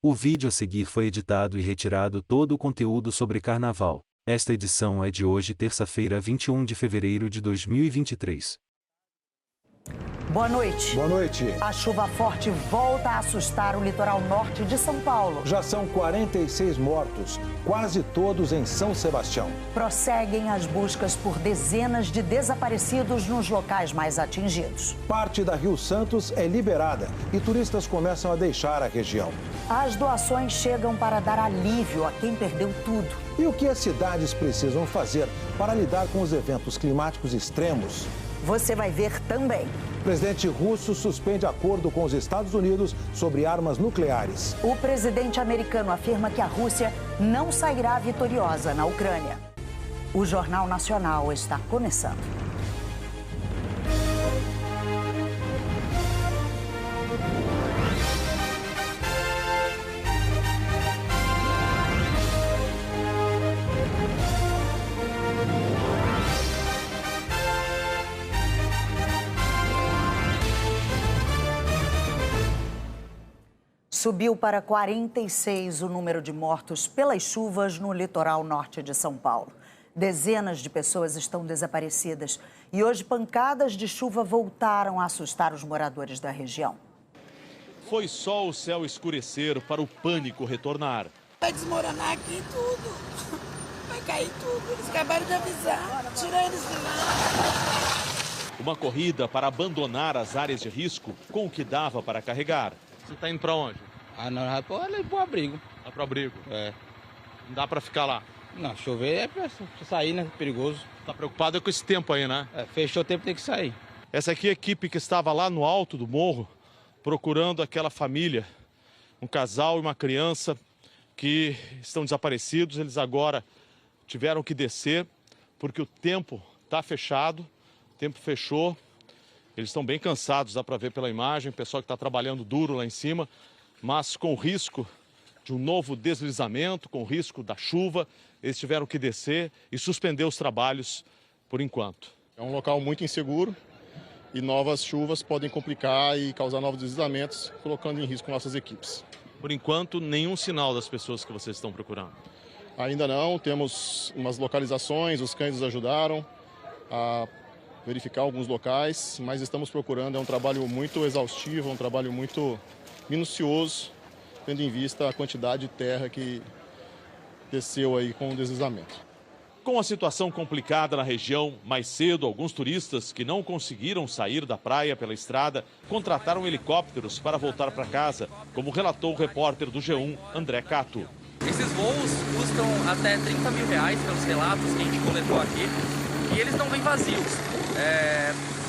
O vídeo a seguir foi editado e retirado todo o conteúdo sobre carnaval. Esta edição é de hoje, terça-feira, 21 de fevereiro de 2023. Boa noite. Boa noite. A chuva forte volta a assustar o litoral norte de São Paulo. Já são 46 mortos, quase todos em São Sebastião. Prosseguem as buscas por dezenas de desaparecidos nos locais mais atingidos. Parte da Rio Santos é liberada e turistas começam a deixar a região. As doações chegam para dar alívio a quem perdeu tudo. E o que as cidades precisam fazer para lidar com os eventos climáticos extremos? Você vai ver também. O presidente russo suspende acordo com os Estados Unidos sobre armas nucleares. O presidente americano afirma que a Rússia não sairá vitoriosa na Ucrânia. O Jornal Nacional está começando. Subiu para 46 o número de mortos pelas chuvas no litoral norte de São Paulo. Dezenas de pessoas estão desaparecidas e hoje pancadas de chuva voltaram a assustar os moradores da região. Foi só o céu escurecer para o pânico retornar. Vai desmoronar aqui tudo, vai cair tudo, eles acabaram de avisar, tira eles de lá. Uma corrida para abandonar as áreas de risco com o que dava para carregar. Você está indo para onde? Não, já tô ali pro abrigo. Vai para o abrigo? É. Não dá para ficar lá? Não, chover é pra sair, né? Perigoso. Tá preocupado com esse tempo aí, né? É, fechou o tempo, tem que sair. Essa aqui é a equipe que estava lá no alto do morro, procurando aquela família, um casal e uma criança que estão desaparecidos. Eles agora tiveram que descer porque o tempo está fechado, o tempo fechou. Eles estão bem cansados, dá para ver pela imagem, o pessoal que está trabalhando duro lá em cima, mas com risco de um novo deslizamento, com risco da chuva, eles tiveram que descer e suspender os trabalhos por enquanto. É um local muito inseguro e novas chuvas podem complicar e causar novos deslizamentos, colocando em risco nossas equipes. Por enquanto, nenhum sinal das pessoas que vocês estão procurando? Ainda não, temos umas localizações, os cães nos ajudaram a verificar alguns locais, mas estamos procurando. É um trabalho muito exaustivo, um trabalho muito minucioso, tendo em vista a quantidade de terra que desceu aí com o deslizamento. Com a situação complicada na região, mais cedo, alguns turistas que não conseguiram sair da praia pela estrada contrataram helicópteros para voltar para casa, como relatou o repórter do G1, André Cato. Esses voos custam até R$30 mil pelos relatos que a gente coletou aqui e eles não vêm vazios.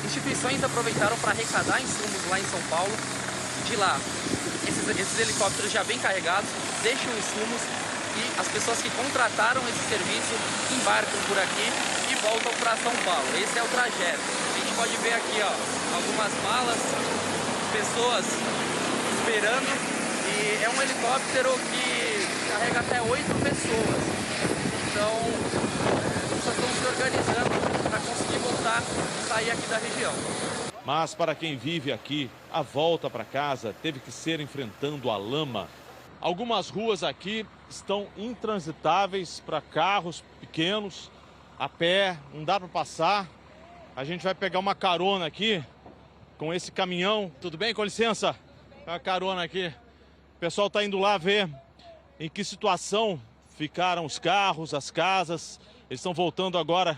Instituições aproveitaram para arrecadar insumos lá em São Paulo. De lá, esses helicópteros já bem carregados, deixam insumos e as pessoas que contrataram esse serviço embarcam por aqui e voltam para São Paulo. Esse é o trajeto. A gente pode ver aqui, ó, algumas malas, pessoas esperando, e é um helicóptero que carrega até 8 pessoas. Então, as pessoas estão se organizando para conseguir voltar e sair aqui da região. Mas para quem vive aqui, a volta para casa teve que ser enfrentando a lama. Algumas ruas aqui estão intransitáveis para carros pequenos, a pé, não dá para passar. A gente vai pegar uma carona aqui com esse caminhão. Tudo bem? Com licença? A carona aqui. O pessoal está indo lá ver em que situação ficaram os carros, as casas. Eles estão voltando agora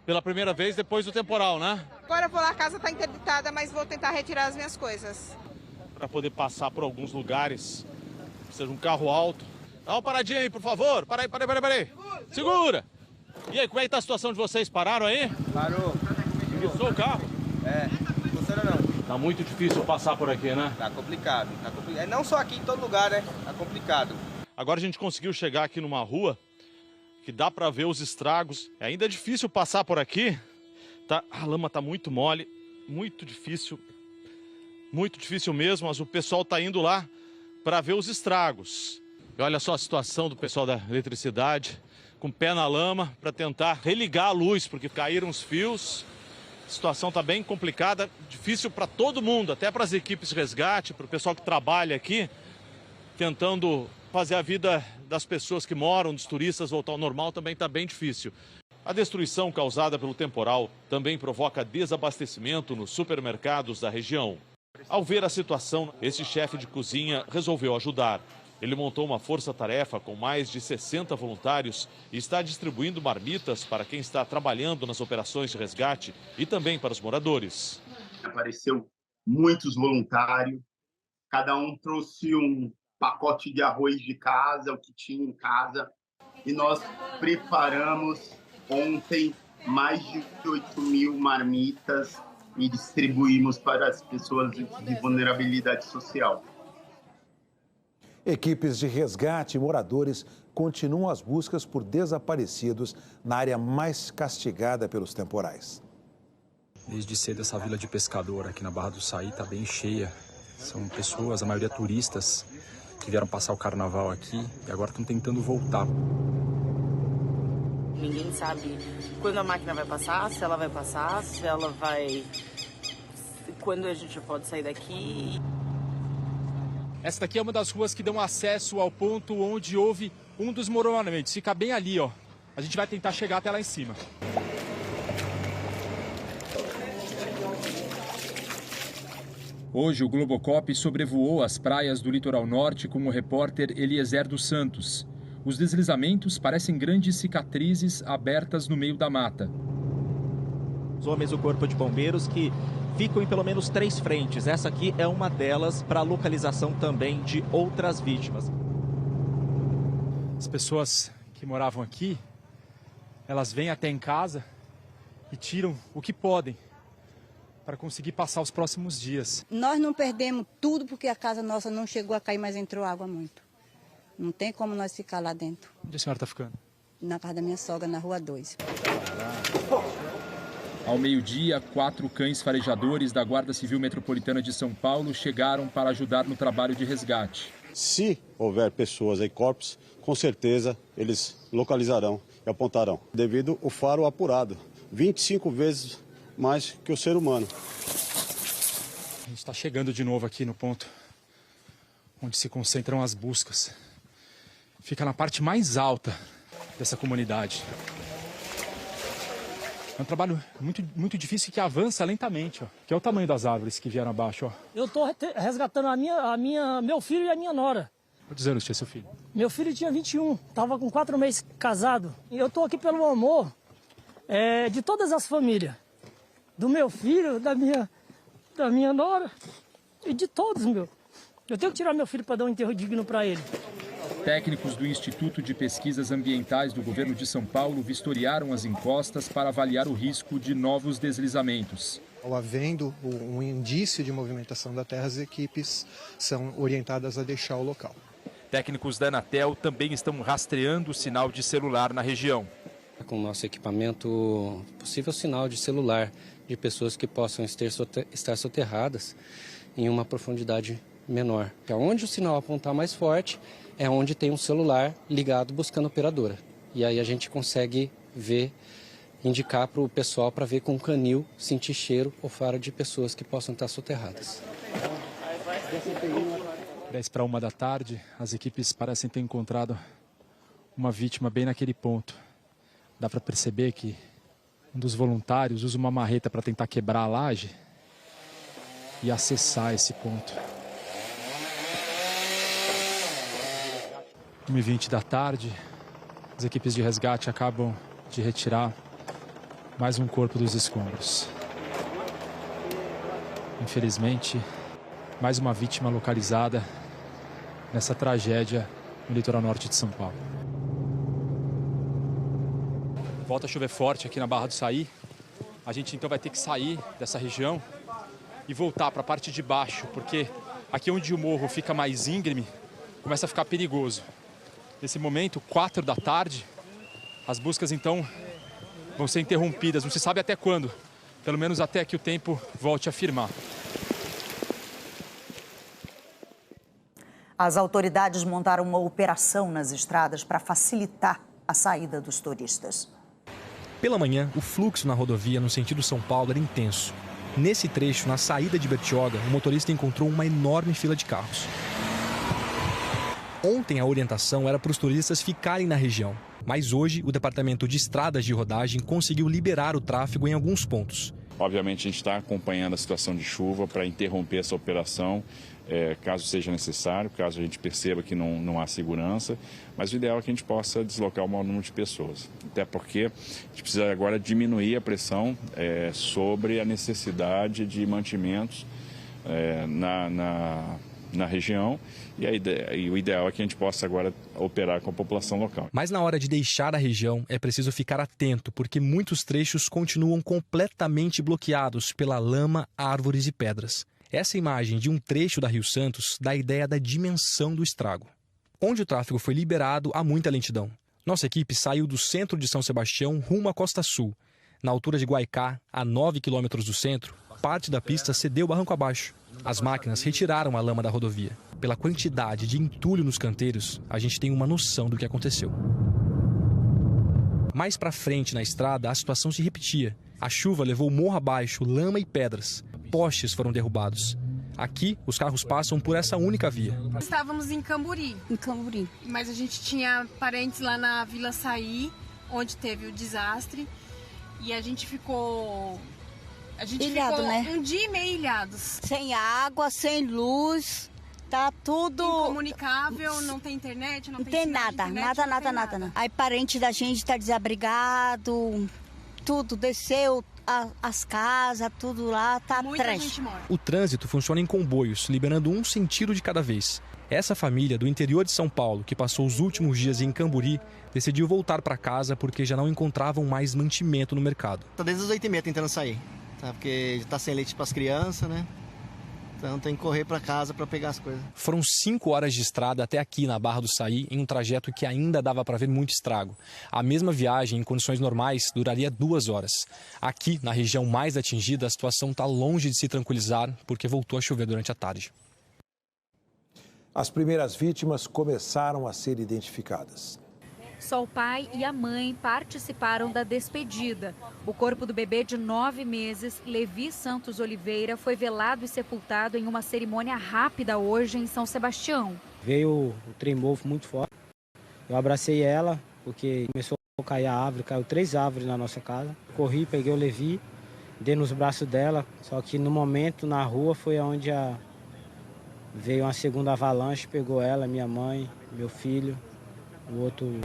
pela primeira vez depois do temporal, né? Agora eu vou lá, a casa está interditada, mas vou tentar retirar as minhas coisas. Para poder passar por alguns lugares, precisa de um carro alto. Dá uma paradinha aí, por favor. Para aí. Segura! E aí, como é que tá a situação de vocês? Pararam aí? Parou. Enguiçou o carro? É, não funciona não. Tá muito difícil passar por aqui, né? Tá complicado. É não só aqui, em todo lugar, né? Tá complicado. Agora a gente conseguiu chegar aqui numa rua que dá para ver os estragos. É ainda difícil passar por aqui. Tá, a lama tá muito mole, muito difícil mesmo, mas o pessoal tá indo lá para ver os estragos. E olha só a situação do pessoal da eletricidade, com o pé na lama, para tentar religar a luz, porque caíram os fios. A situação está bem complicada, difícil para todo mundo, até para as equipes de resgate, para o pessoal que trabalha aqui. tentando fazer a vida das pessoas que moram, dos turistas, voltar ao normal também está bem difícil. A destruição causada pelo temporal também provoca desabastecimento nos supermercados da região. Ao ver a situação, esse chefe de cozinha resolveu ajudar. Ele montou uma força-tarefa com mais de 60 voluntários e está distribuindo marmitas para quem está trabalhando nas operações de resgate e também para os moradores. Apareceu muitos voluntários, cada um trouxe um pacote de arroz de casa, o que tinha em casa, e nós preparamos ontem mais de 8.000 marmitas e distribuímos para as pessoas de vulnerabilidade social. Equipes de resgate e moradores continuam as buscas por desaparecidos na área mais castigada pelos temporais. Desde cedo essa vila de pescador aqui na Barra do Saí está bem cheia. São pessoas, a maioria turistas, que vieram passar o carnaval aqui e agora estão tentando voltar. Ninguém sabe quando a máquina vai passar, se ela vai passar, se ela vai... quando a gente pode sair daqui. Essa daqui é uma das ruas que dão acesso ao ponto onde houve um dos desmoronamentos. Fica bem ali, ó. A gente vai tentar chegar até lá em cima. Hoje o Globocop sobrevoou as praias do litoral norte com o repórter Eliezer dos Santos. Os deslizamentos parecem grandes cicatrizes abertas no meio da mata. Os homens do Corpo de Bombeiros que ficam em pelo menos 3 frentes. Essa aqui é uma delas para a localização também de outras vítimas. As pessoas que moravam aqui, elas vêm até em casa e tiram o que podem para conseguir passar os próximos dias. Nós não perdemos tudo porque a casa nossa não chegou a cair, mas entrou água muito. Não tem como nós ficar lá dentro. Onde a senhora está ficando? Na casa da minha sogra, na Rua 2. Ao meio-dia, 4 cães farejadores da Guarda Civil Metropolitana de São Paulo chegaram para ajudar no trabalho de resgate. Se houver pessoas e corpos, com certeza eles localizarão e apontarão. Devido ao faro apurado, 25 vezes mais que o ser humano. A gente está chegando de novo aqui no ponto onde se concentram as buscas. Fica na parte mais alta dessa comunidade. É um trabalho muito difícil que avança lentamente, ó. Que é o tamanho das árvores que vieram abaixo, ó. Eu estou resgatando meu filho e a minha nora. Quantos anos tinha seu filho? Meu filho tinha 21, estava com 4 meses casado. E eu estou aqui pelo amor de todas as famílias. Do meu filho, da minha nora e de todos, meu. Eu tenho que tirar meu filho para dar um enterro digno para ele. Técnicos do Instituto de Pesquisas Ambientais do Governo de São Paulo vistoriaram as encostas para avaliar o risco de novos deslizamentos. Havendo um indício de movimentação da terra, as equipes são orientadas a deixar o local. Técnicos da Anatel também estão rastreando o sinal de celular na região. Com o nosso equipamento, possível sinal de celular de pessoas que possam estar soterradas em uma profundidade menor. Onde o sinal apontar mais forte é onde tem um celular ligado buscando operadora. E aí a gente consegue ver, indicar para o pessoal para ver com um canil, sentir cheiro ou faro de pessoas que possam estar soterradas. 10:50 da tarde, as equipes parecem ter encontrado uma vítima bem naquele ponto. Dá para perceber que um dos voluntários usa uma marreta para tentar quebrar a laje e acessar esse ponto. 1h20 da tarde, as equipes de resgate acabam de retirar mais um corpo dos escombros. Infelizmente, mais uma vítima localizada nessa tragédia no litoral norte de São Paulo. Volta a chover forte aqui na Barra do Saí. A gente então vai ter que sair dessa região e voltar para a parte de baixo, porque aqui onde o morro fica mais íngreme, começa a ficar perigoso. Nesse momento, 4 da tarde, as buscas então vão ser interrompidas. Não se sabe até quando, pelo menos até que o tempo volte a firmar. As autoridades montaram uma operação nas estradas para facilitar a saída dos turistas. Pela manhã, o fluxo na rodovia no sentido São Paulo era intenso. Nesse trecho, na saída de Bertioga, o motorista encontrou uma enorme fila de carros. Ontem a orientação era para os turistas ficarem na região, mas hoje o Departamento de Estradas de Rodagem conseguiu liberar o tráfego em alguns pontos. Obviamente a gente está acompanhando a situação de chuva para interromper essa operação, caso seja necessário, caso a gente perceba que não há segurança, mas o ideal é que a gente possa deslocar o maior número de pessoas. Até porque a gente precisa agora diminuir a pressão sobre a necessidade de mantimentos na região e o ideal é que a gente possa agora operar com a população local. Mas na hora de deixar a região é preciso ficar atento, porque muitos trechos continuam completamente bloqueados pela lama, árvores e pedras. Essa imagem de um trecho da Rio Santos dá a ideia da dimensão do estrago. Onde o tráfego foi liberado, há muita lentidão. Nossa equipe saiu do centro de São Sebastião rumo à Costa Sul. Na altura de Guaicá, a 9 quilômetros do centro, parte da pista cedeu barranco abaixo. As máquinas retiraram a lama da rodovia. Pela quantidade de entulho nos canteiros, a gente tem uma noção do que aconteceu. Mais para frente na estrada, a situação se repetia. A chuva levou morro abaixo, lama e pedras. Postes foram derrubados. Aqui, os carros passam por essa única via. Estávamos em Camburi. Em Camburi. Mas a gente tinha parentes lá na Vila Saí, onde teve o desastre. E a gente ficou... Ilhado, né? Um dia e meio ilhados. Sem água, sem luz, tá tudo... Incomunicável, não tem internet, não tem nada, nada. Aí parente da gente tá desabrigado, tudo desceu, as casas, tudo lá, tá trash. O trânsito funciona em comboios, liberando um sentido de cada vez. Essa família do interior de São Paulo, que passou os últimos dias em Camburi, decidiu voltar para casa porque já não encontravam mais mantimento no mercado. Tô desde as 8h30 tentando sair. Tá, porque já tá sem leite para as crianças, né? Então tem que correr para casa para pegar as coisas. Foram 5 horas de estrada até aqui na Barra do Saí, em um trajeto que ainda dava para ver muito estrago. A mesma viagem, em condições normais, duraria 2 horas. Aqui, na região mais atingida, a situação está longe de se tranquilizar, porque voltou a chover durante a tarde. As primeiras vítimas começaram a ser identificadas. Só o pai e a mãe participaram da despedida. O corpo do bebê de 9 meses, Levi Santos Oliveira, foi velado e sepultado em uma cerimônia rápida hoje em São Sebastião. Veio o tremor muito forte. Eu abracei ela, porque começou a cair a árvore, caiu 3 árvores na nossa casa. Corri, peguei o Levi, dei nos braços dela, só que no momento, na rua, foi onde veio uma segunda avalanche, pegou ela, minha mãe, meu filho, o outro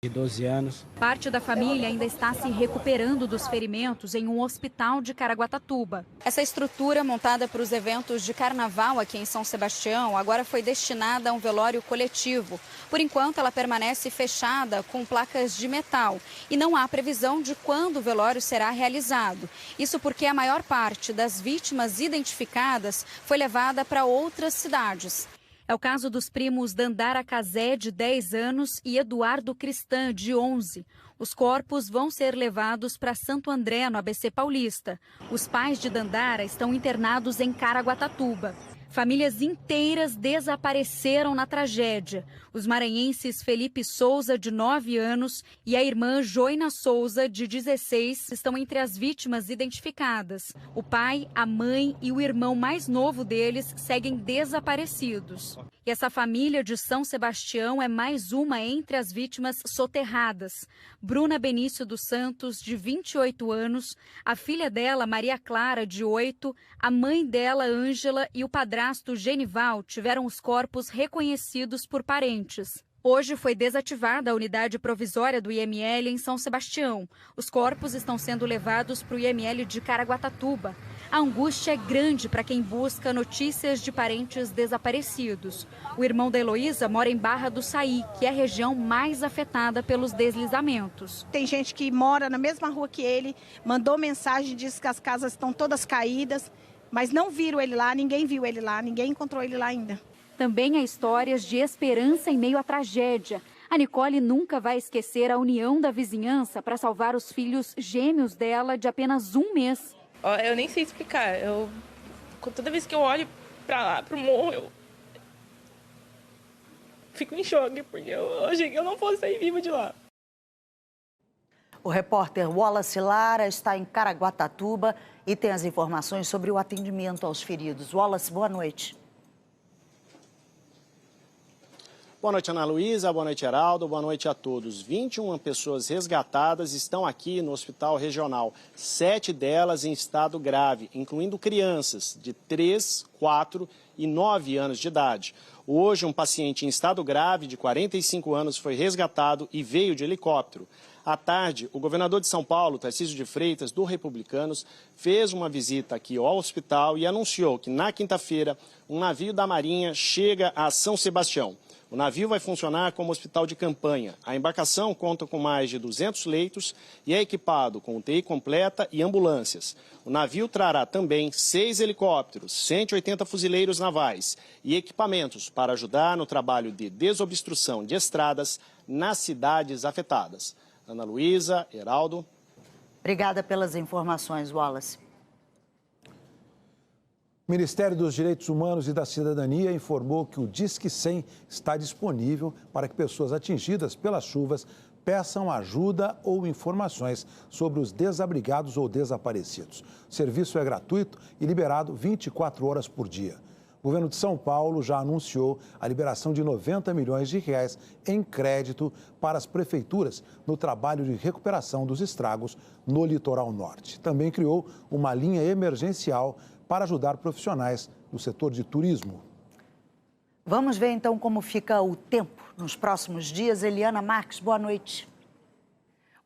de 12 anos. Parte da família ainda está se recuperando dos ferimentos em um hospital de Caraguatatuba. Essa estrutura montada para os eventos de carnaval aqui em São Sebastião agora foi destinada a um velório coletivo. Por enquanto, ela permanece fechada com placas de metal e não há previsão de quando o velório será realizado. Isso porque a maior parte das vítimas identificadas foi levada para outras cidades. É o caso dos primos Dandara Cazé, de 10 anos, e Eduardo Cristã, de 11. Os corpos vão ser levados para Santo André, no ABC Paulista. Os pais de Dandara estão internados em Caraguatatuba. Famílias inteiras desapareceram na tragédia. Os maranhenses Felipe Souza, de 9 anos, e a irmã Joina Souza, de 16, estão entre as vítimas identificadas. O pai, a mãe e o irmão mais novo deles seguem desaparecidos. E essa família de São Sebastião é mais uma entre as vítimas soterradas. Bruna Benício dos Santos, de 28 anos, a filha dela, Maria Clara, de 8, a mãe dela, Ângela, e o padrasto Genival tiveram os corpos reconhecidos por parentes. Hoje foi desativada a unidade provisória do IML em São Sebastião. Os corpos estão sendo levados para o IML de Caraguatatuba. A angústia é grande para quem busca notícias de parentes desaparecidos. O irmão da Heloísa mora em Barra do Saí, que é a região mais afetada pelos deslizamentos. Tem gente que mora na mesma rua que ele, mandou mensagem, disse que as casas estão todas caídas, mas não viram ele lá, ninguém viu ele lá, ninguém encontrou ele lá ainda. Também há histórias de esperança em meio à tragédia. A Nicole nunca vai esquecer a união da vizinhança para salvar os filhos gêmeos dela de apenas 1 mês. Eu nem sei explicar. Toda vez que eu olho para lá, para o morro, eu fico em choque, porque eu achei que eu não fosse sair viva de lá. O repórter Wallace Lara está em Caraguatatuba e tem as informações sobre o atendimento aos feridos. Wallace, boa noite. Boa noite, Ana Luísa, boa noite, Heraldo, boa noite a todos. 21 pessoas resgatadas estão aqui no Hospital Regional, 7 delas em estado grave, incluindo crianças de 3, 4 e 9 anos de idade. Hoje, um paciente em estado grave de 45 anos foi resgatado e veio de helicóptero. À tarde, o governador de São Paulo, Tarcísio de Freitas, do Republicanos, fez uma visita aqui ao hospital e anunciou que na quinta-feira um navio da Marinha chega a São Sebastião. O navio vai funcionar como hospital de campanha. A embarcação conta com mais de 200 leitos e é equipado com UTI completa e ambulâncias. O navio trará também 6 helicópteros, 180 fuzileiros navais e equipamentos para ajudar no trabalho de desobstrução de estradas nas cidades afetadas. Ana Luísa, Heraldo. Obrigada pelas informações, Wallace. O Ministério dos Direitos Humanos e da Cidadania informou que o Disque 100 está disponível para que pessoas atingidas pelas chuvas peçam ajuda ou informações sobre os desabrigados ou desaparecidos. O serviço é gratuito e liberado 24 horas por dia. O governo de São Paulo já anunciou a liberação de R$90 milhões em crédito para as prefeituras no trabalho de recuperação dos estragos no litoral norte. Também criou uma linha emergencial para ajudar profissionais do setor de turismo. Vamos ver então como fica o tempo nos próximos dias. Eliana Marques, boa noite.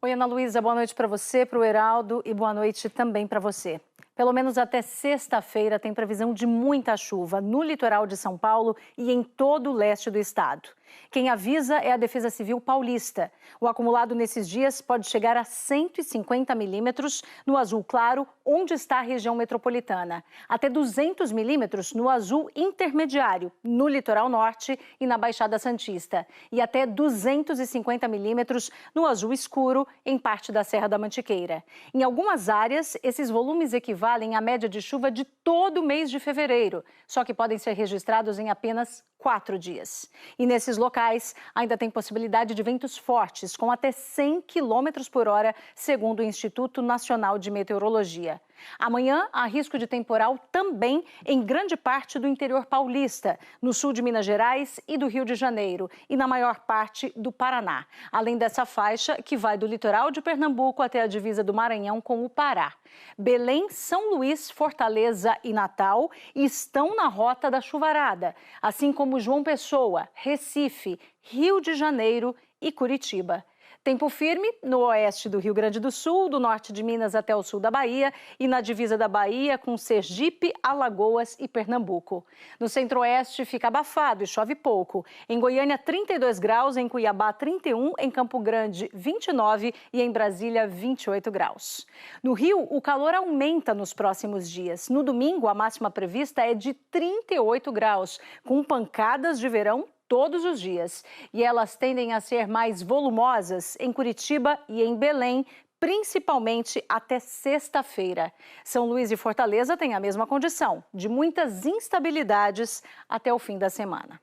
Oi, Ana Luísa, boa noite para você, para o Heraldo e boa noite também para você. Pelo menos até sexta-feira tem previsão de muita chuva no litoral de São Paulo e em todo o leste do estado. Quem avisa é a Defesa Civil Paulista. O acumulado nesses dias pode chegar a 150 milímetros no azul claro, onde está a região metropolitana. Até 200 milímetros no azul intermediário, no litoral norte e na Baixada Santista. E até 250 milímetros no azul escuro, em parte da Serra da Mantiqueira. Em algumas áreas, esses volumes equivalem à média de chuva de todo o mês de fevereiro, só que podem ser registrados em apenas 4 dias. E nesses locais ainda tem possibilidade de ventos fortes, com até 100 km por hora, segundo o Instituto Nacional de Meteorologia. Amanhã há risco de temporal também em grande parte do interior paulista, no sul de Minas Gerais e do Rio de Janeiro e na maior parte do Paraná, além dessa faixa que vai do litoral de Pernambuco até a divisa do Maranhão com o Pará. Belém, São Luís, Fortaleza e Natal estão na rota da chuvarada, assim como João Pessoa, Recife, Rio de Janeiro e Curitiba. Tempo firme no oeste do Rio Grande do Sul, do norte de Minas até o sul da Bahia e na divisa da Bahia com Sergipe, Alagoas e Pernambuco. No centro-oeste fica abafado e chove pouco. Em Goiânia, 32 graus, em Cuiabá, 31, em Campo Grande, 29 e em Brasília, 28 graus. No Rio, o calor aumenta nos próximos dias. No domingo, a máxima prevista é de 38 graus, com pancadas de verão todos os dias. E elas tendem a ser mais volumosas em Curitiba e em Belém, principalmente até sexta-feira. São Luís e Fortaleza têm a mesma condição, de muitas instabilidades até o fim da semana.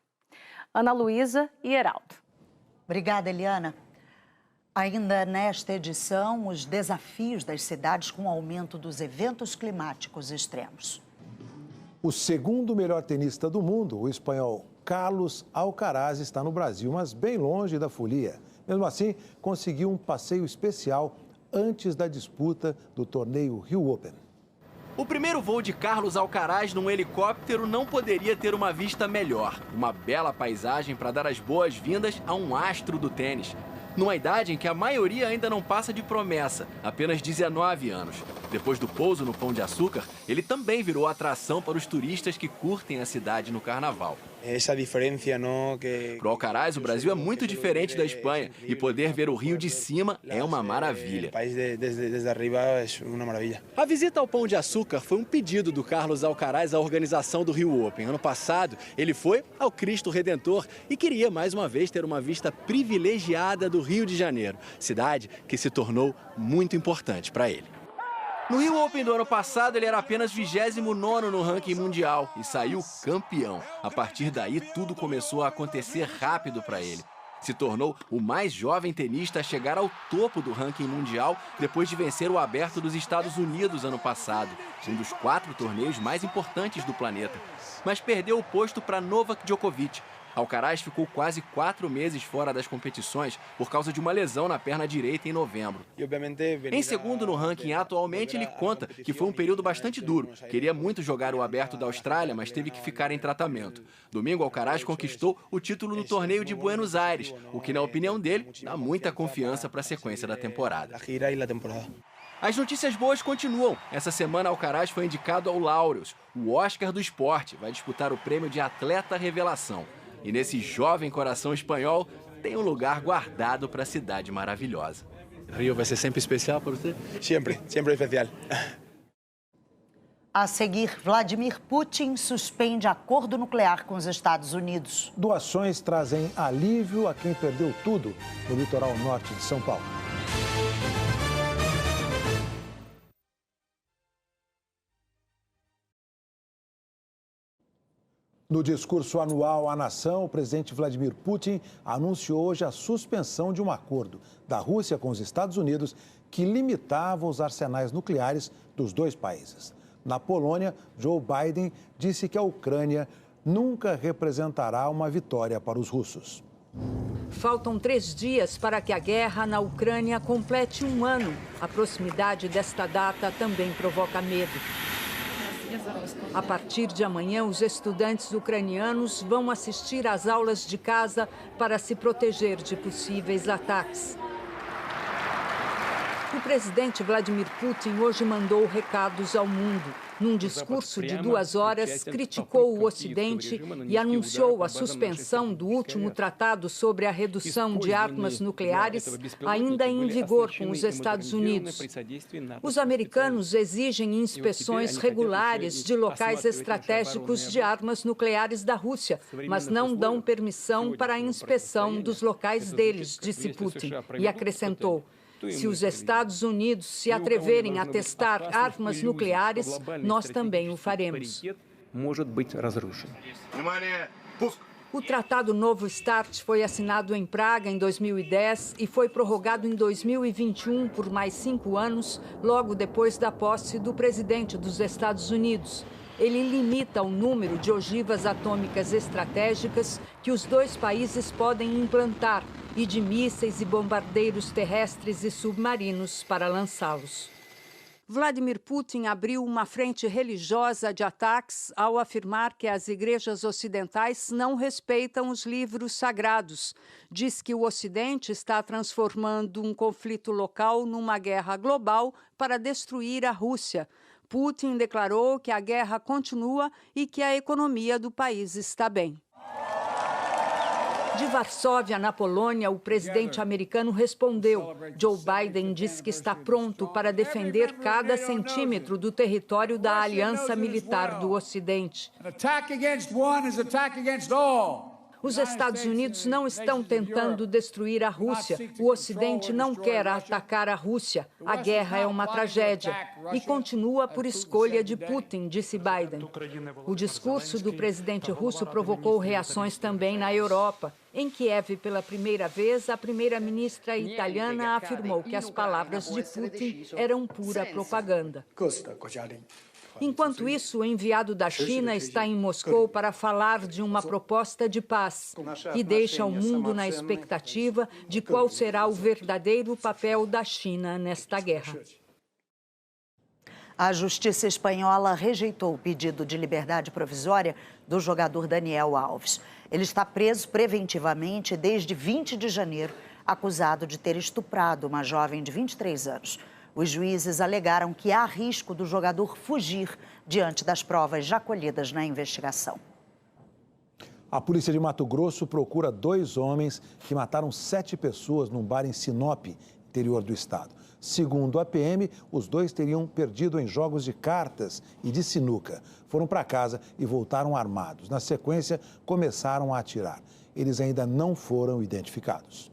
Ana Luísa e Heraldo. Obrigada, Eliana. Ainda nesta edição, os desafios das cidades com o aumento dos eventos climáticos extremos. O segundo melhor tenista do mundo, o espanhol Carlos Alcaraz, está no Brasil, mas bem longe da folia. Mesmo assim, conseguiu um passeio especial antes da disputa do torneio Rio Open. O primeiro voo de Carlos Alcaraz num helicóptero não poderia ter uma vista melhor. Uma bela paisagem para dar as boas-vindas a um astro do tênis. Numa idade em que a maioria ainda não passa de promessa, apenas 19 anos. Depois do pouso no Pão de Açúcar, ele também virou atração para os turistas que curtem a cidade no carnaval. Essa diferença não que... Para o Alcaraz, o Brasil é muito diferente da Espanha e poder ver o Rio de cima é uma maravilha. O país desde arriba é uma maravilha. A visita ao Pão de Açúcar foi um pedido do Carlos Alcaraz à organização do Rio Open. Ano passado, ele foi ao Cristo Redentor e queria mais uma vez ter uma vista privilegiada do Rio de Janeiro, cidade que se tornou muito importante para ele. No Rio Open do ano passado, ele era apenas 29º no ranking mundial e saiu campeão. A partir daí, tudo começou a acontecer rápido para ele. Se tornou o mais jovem tenista a chegar ao topo do ranking mundial depois de vencer o Aberto dos Estados Unidos ano passado, um dos 4 torneios mais importantes do planeta. Mas perdeu o posto para Novak Djokovic. Alcaraz ficou quase 4 meses fora das competições por causa de uma lesão na perna direita em novembro. Em segundo no ranking atualmente, ele conta que foi um período bastante duro. Queria muito jogar o Aberto da Austrália, mas teve que ficar em tratamento. Domingo, Alcaraz conquistou o título no torneio de Buenos Aires, o que, na opinião dele, dá muita confiança para a sequência da temporada. As notícias boas continuam. Essa semana, Alcaraz foi indicado ao Laureus, o Oscar do esporte. Vai disputar o prêmio de atleta revelação. E nesse jovem coração espanhol, tem um lugar guardado para a cidade maravilhosa. Rio vai ser sempre especial para você? Sempre especial. A seguir, Vladimir Putin suspende acordo nuclear com os Estados Unidos. Doações trazem alívio a quem perdeu tudo no litoral norte de São Paulo. No discurso anual à nação, o presidente Vladimir Putin anunciou hoje a suspensão de um acordo da Rússia com os Estados Unidos que limitava os arsenais nucleares dos dois países. Na Polônia, Joe Biden disse que a Ucrânia nunca representará uma vitória para os russos. Faltam 3 dias para que a guerra na Ucrânia complete 1 ano. A proximidade desta data também provoca medo. A partir de amanhã, os estudantes ucranianos vão assistir às aulas de casa para se proteger de possíveis ataques. O presidente Vladimir Putin hoje mandou recados ao mundo. Num discurso de 2 horas, criticou o Ocidente e anunciou a suspensão do último tratado sobre a redução de armas nucleares, ainda em vigor com os Estados Unidos. Os americanos exigem inspeções regulares de locais estratégicos de armas nucleares da Rússia, mas não dão permissão para a inspeção dos locais deles, disse Putin, e acrescentou: se os Estados Unidos se atreverem a testar armas nucleares, nós também o faremos. O Tratado Novo START foi assinado em Praga em 2010 e foi prorrogado em 2021 por mais 5 anos, logo depois da posse do presidente dos Estados Unidos. Ele limita o número de ogivas atômicas estratégicas que os dois países podem implantar e de mísseis e bombardeiros terrestres e submarinos para lançá-los. Vladimir Putin abriu uma frente religiosa de ataques ao afirmar que as igrejas ocidentais não respeitam os livros sagrados. Diz que o Ocidente está transformando um conflito local numa guerra global para destruir a Rússia. Putin declarou que a guerra continua e que a economia do país está bem. De Varsóvia, na Polônia, o presidente americano respondeu. Joe Biden disse que está pronto para defender cada centímetro do território da aliança militar do Ocidente. Os Estados Unidos não estão tentando destruir a Rússia. O Ocidente não quer atacar a Rússia. A guerra é uma tragédia e continua por escolha de Putin, disse Biden. O discurso do presidente russo provocou reações também na Europa. Em Kiev, pela primeira vez, a primeira-ministra italiana afirmou que as palavras de Putin eram pura propaganda. Enquanto isso, o enviado da China está em Moscou para falar de uma proposta de paz e deixa o mundo na expectativa de qual será o verdadeiro papel da China nesta guerra. A justiça espanhola rejeitou o pedido de liberdade provisória do jogador Daniel Alves. Ele está preso preventivamente desde 20 de janeiro, acusado de ter estuprado uma jovem de 23 anos. Os juízes alegaram que há risco do jogador fugir diante das provas já colhidas na investigação. A polícia de Mato Grosso procura 2 homens que mataram 7 pessoas num bar em Sinop, interior do estado. Segundo a PM, os 2 teriam perdido em jogos de cartas e de sinuca. Foram para casa e voltaram armados. Na sequência, começaram a atirar. Eles ainda não foram identificados.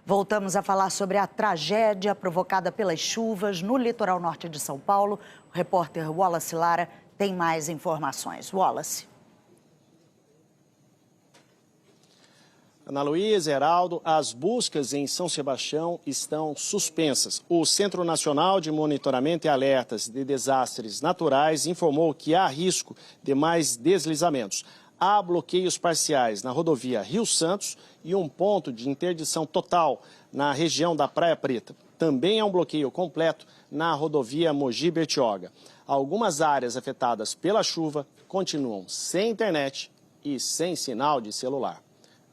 Voltamos a falar sobre a tragédia provocada pelas chuvas no litoral norte de São Paulo. O repórter Wallace Lara tem mais informações. Wallace. Ana Luísa, Heraldo, as buscas em São Sebastião estão suspensas. O Centro Nacional de Monitoramento e Alertas de Desastres Naturais informou que há risco de mais deslizamentos. há bloqueios parciais na rodovia Rio Santos e um ponto de interdição total na região da Praia Preta. Também há um bloqueio completo na rodovia Mogi-Bertioga. Algumas áreas afetadas pela chuva continuam sem internet e sem sinal de celular.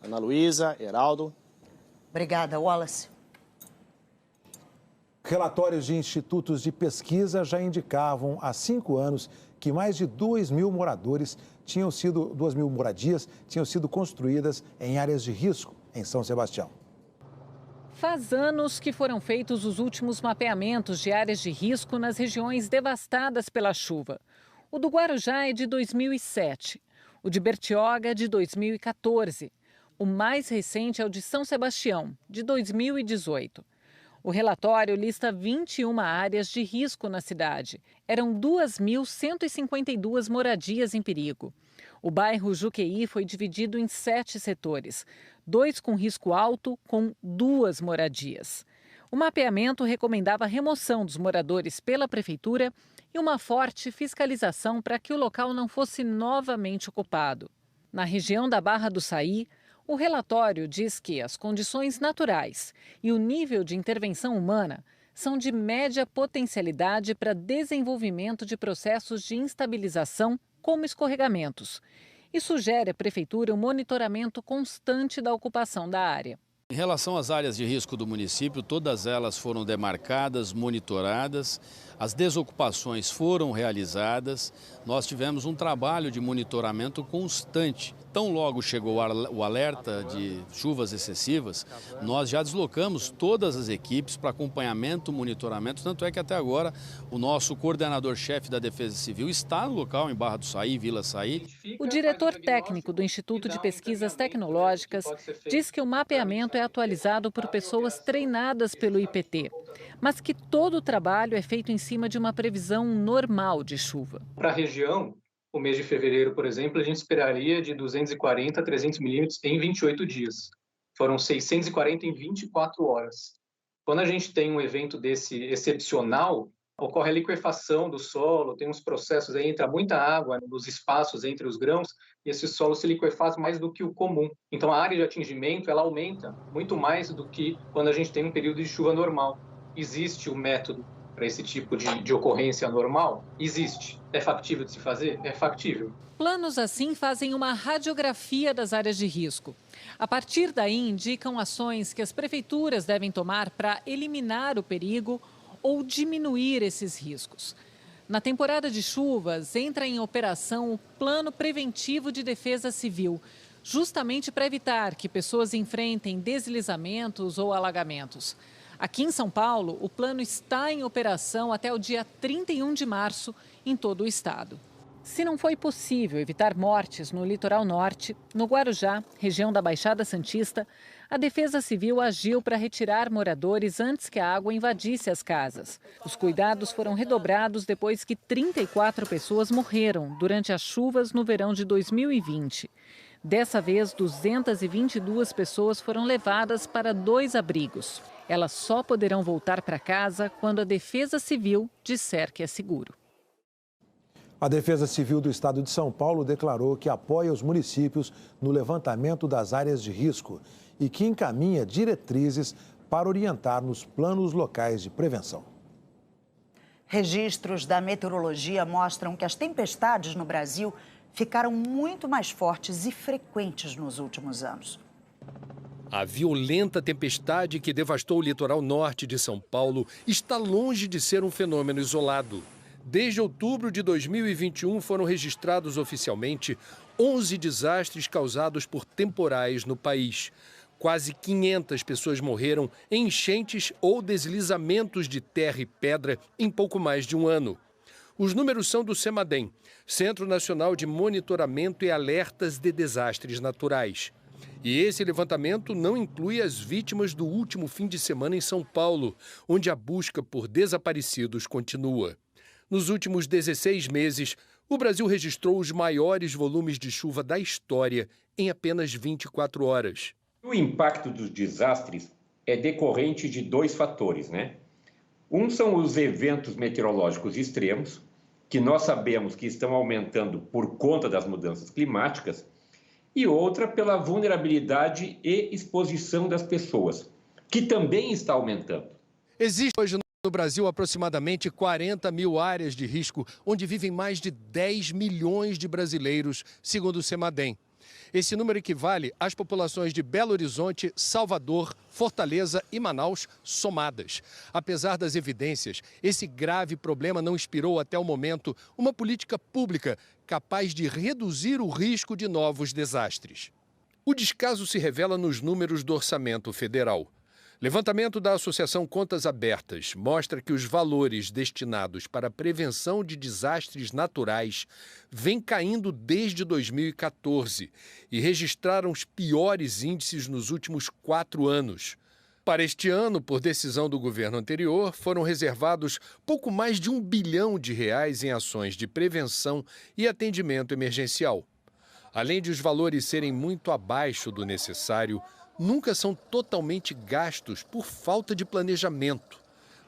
Ana Luísa, Heraldo. Obrigada, Wallace. Relatórios de institutos de pesquisa já indicavam há 5 anos que mais de 2.000 moradias tinham sido construídas em áreas de risco em São Sebastião. Faz anos que foram feitos os últimos mapeamentos de áreas de risco nas regiões devastadas pela chuva. O do Guarujá é de 2007, o de Bertioga é de 2014. O mais recente é o de São Sebastião, de 2018. O relatório lista 21 áreas de risco na cidade. Eram 2.152 moradias em perigo. O bairro Juqueí foi dividido em 7 setores, 2 com risco alto, com 2 moradias. O mapeamento recomendava a remoção dos moradores pela prefeitura e uma forte fiscalização para que o local não fosse novamente ocupado. Na região da Barra do Saí, o relatório diz que as condições naturais e o nível de intervenção humana são de média potencialidade para desenvolvimento de processos de instabilização, como escorregamentos, e sugere à Prefeitura um monitoramento constante da ocupação da área. Em relação às áreas de risco do município, todas elas foram demarcadas, monitoradas, as desocupações foram realizadas, nós tivemos um trabalho de monitoramento constante. Tão logo chegou o alerta de chuvas excessivas, nós já deslocamos todas as equipes para acompanhamento, monitoramento, tanto é que até agora o nosso coordenador-chefe da Defesa Civil está no local, em Barra do Saí, Vila Saí. O diretor técnico do Instituto de Pesquisas Tecnológicas diz que o mapeamento é atualizado por pessoas treinadas pelo IPT, mas que todo o trabalho é feito em cima de uma previsão normal de chuva. Para a região, o mês de fevereiro, por exemplo, a gente esperaria de 240 a 300 milímetros em 28 dias. Foram 640 em 24 horas. Quando a gente tem um evento desse excepcional, ocorre a liquefação do solo, tem uns processos aí, entra muita água nos espaços entre os grãos e esse solo se liquefaz mais do que o comum. Então a área de atingimento ela aumenta muito mais do que quando a gente tem um período de chuva normal. Existe o método para esse tipo de ocorrência normal? Existe. É factível de se fazer? É factível. Planos assim fazem uma radiografia das áreas de risco. A partir daí, indicam ações que as prefeituras devem tomar para eliminar o perigo ou diminuir esses riscos. Na temporada de chuvas, entra em operação o Plano Preventivo de Defesa Civil, justamente para evitar que pessoas enfrentem deslizamentos ou alagamentos. Aqui em São Paulo, o plano está em operação até o dia 31 de março em todo o estado. Se não foi possível evitar mortes no litoral norte, no Guarujá, região da Baixada Santista, a Defesa Civil agiu para retirar moradores antes que a água invadisse as casas. Os cuidados foram redobrados depois que 34 pessoas morreram durante as chuvas no verão de 2020. Dessa vez, 222 pessoas foram levadas para 2 abrigos. Elas só poderão voltar para casa quando a Defesa Civil disser que é seguro. A Defesa Civil do Estado de São Paulo declarou que apoia os municípios no levantamento das áreas de risco e que encaminha diretrizes para orientar nos planos locais de prevenção. Registros da meteorologia mostram que as tempestades no Brasil ficaram muito mais fortes e frequentes nos últimos anos. A violenta tempestade que devastou o litoral norte de São Paulo está longe de ser um fenômeno isolado. Desde outubro de 2021 foram registrados oficialmente 11 desastres causados por temporais no país. Quase 500 pessoas morreram em enchentes ou deslizamentos de terra e pedra em pouco mais de um ano. Os números são do CEMADEM, Centro Nacional de Monitoramento e Alertas de Desastres Naturais. E esse levantamento não inclui as vítimas do último fim de semana em São Paulo, onde a busca por desaparecidos continua. Nos últimos 16 meses, o Brasil registrou os maiores volumes de chuva da história em apenas 24 horas. O impacto dos desastres é decorrente de 2 fatores, né? Um são os eventos meteorológicos extremos, que nós sabemos que estão aumentando por conta das mudanças climáticas, e outra pela vulnerabilidade e exposição das pessoas, que também está aumentando. Existe hoje no Brasil aproximadamente 40 mil áreas de risco, onde vivem mais de 10 milhões de brasileiros, segundo o CEMADEM. Esse número equivale às populações de Belo Horizonte, Salvador, Fortaleza e Manaus somadas. Apesar das evidências, esse grave problema não inspirou até o momento uma política pública capaz de reduzir o risco de novos desastres. O descaso se revela nos números do orçamento federal. Levantamento da Associação Contas Abertas mostra que os valores destinados para a prevenção de desastres naturais vêm caindo desde 2014 e registraram os piores índices nos últimos 4 anos. Para este ano, por decisão do governo anterior, foram reservados pouco mais de R$1 bilhão em ações de prevenção e atendimento emergencial. Além de os valores serem muito abaixo do necessário, nunca são totalmente gastos por falta de planejamento.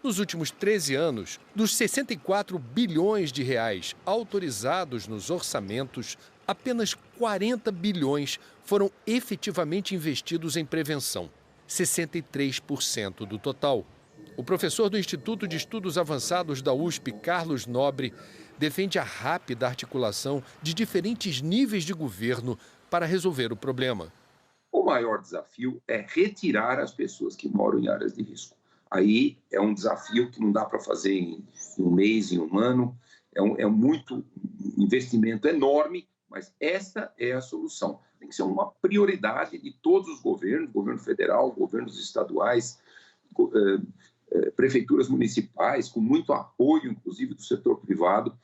Nos últimos 13 anos, dos 64 bilhões de reais autorizados nos orçamentos, apenas 40 bilhões foram efetivamente investidos em prevenção, 63% do total. O professor do Instituto de Estudos Avançados da USP, Carlos Nobre, defende a rápida articulação de diferentes níveis de governo para resolver o problema. O maior desafio é retirar as pessoas que moram em áreas de risco. Aí é um desafio que não dá para fazer em um mês, em um ano. É muito investimento enorme, mas essa é a solução. Tem que ser uma prioridade de todos os governos, governo federal, governos estaduais, prefeituras municipais, com muito apoio, inclusive, do setor privado,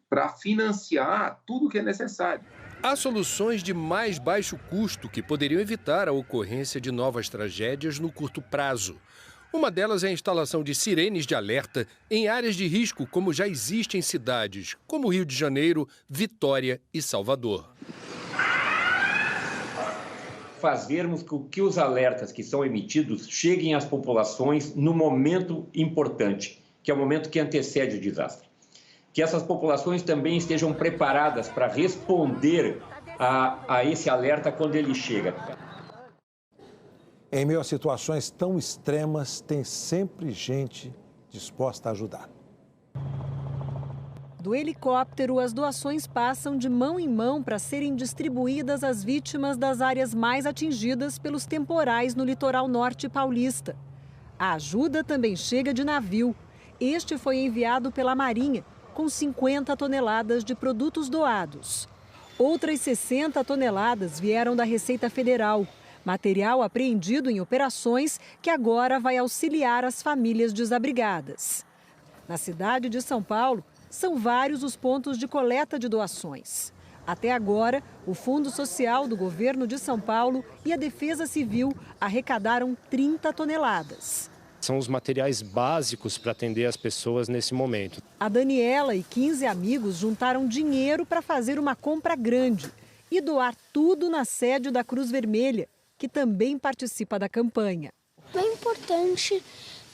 para financiar tudo o que é necessário. Há soluções de mais baixo custo que poderiam evitar a ocorrência de novas tragédias no curto prazo. Uma delas é a instalação de sirenes de alerta em áreas de risco, como já existe em cidades como Rio de Janeiro, Vitória e Salvador. Fazermos com que os alertas que são emitidos cheguem às populações no momento importante, que é o momento que antecede o desastre. Que essas populações também estejam preparadas para responder a esse alerta quando ele chega. Em meio a situações tão extremas, tem sempre gente disposta a ajudar. Do helicóptero, as doações passam de mão em mão para serem distribuídas às vítimas das áreas mais atingidas pelos temporais no litoral norte paulista. A ajuda também chega de navio. Este foi enviado pela Marinha, com 50 toneladas de produtos doados. Outras 60 toneladas vieram da Receita Federal, material apreendido em operações que agora vai auxiliar as famílias desabrigadas. Na cidade de São Paulo, são vários os pontos de coleta de doações. Até agora, o Fundo Social do Governo de São Paulo e a Defesa Civil arrecadaram 30 toneladas. São os materiais básicos para atender as pessoas nesse momento. A Daniela e 15 amigos juntaram dinheiro para fazer uma compra grande e doar tudo na sede da Cruz Vermelha, que também participa da campanha. É importante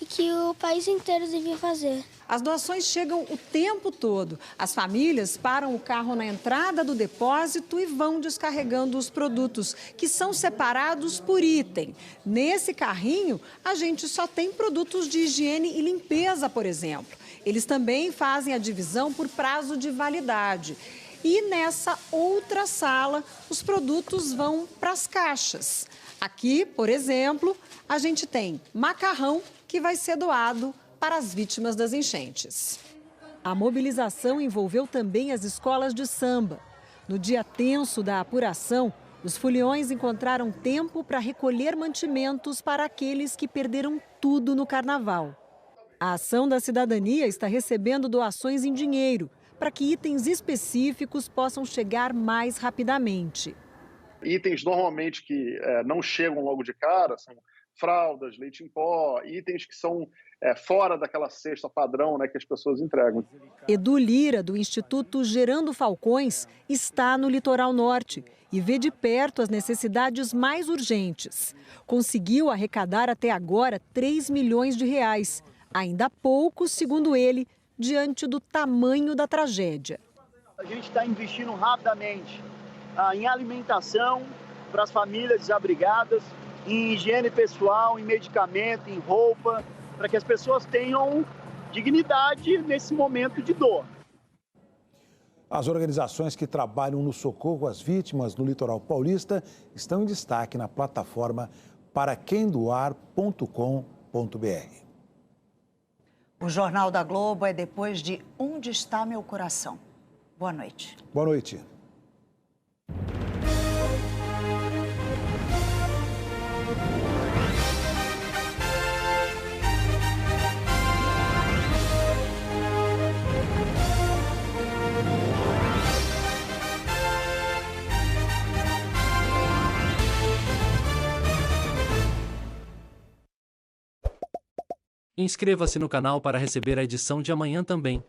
e que o país inteiro devia fazer. As doações chegam o tempo todo. As famílias param o carro na entrada do depósito e vão descarregando os produtos, que são separados por item. Nesse carrinho, a gente só tem produtos de higiene e limpeza, por exemplo. Eles também fazem a divisão por prazo de validade. E nessa outra sala, os produtos vão para as caixas. Aqui, por exemplo, a gente tem macarrão que vai ser doado para as vítimas das enchentes. A mobilização envolveu também as escolas de samba. No dia tenso da apuração, os foliões encontraram tempo para recolher mantimentos para aqueles que perderam tudo no carnaval. A Ação da Cidadania está recebendo doações em dinheiro para que itens específicos possam chegar mais rapidamente. Itens normalmente que não chegam logo de cara são fraldas, leite em pó, itens que são fora daquela cesta padrão, né, que as pessoas entregam. Edu Lira, do Instituto Gerando Falcões, está no litoral norte e vê de perto as necessidades mais urgentes. Conseguiu arrecadar até agora 3 milhões de reais. Ainda pouco, segundo ele, diante do tamanho da tragédia. A gente está investindo rapidamente em alimentação, para as famílias desabrigadas, em higiene pessoal, em medicamento, em roupa, para que as pessoas tenham dignidade nesse momento de dor. As organizações que trabalham no socorro às vítimas no litoral paulista estão em destaque na plataforma paraquemdoar.com.br. O Jornal da Globo é depois de Onde Está Meu Coração. Boa noite. Boa noite. Inscreva-se no canal para receber a edição de amanhã também.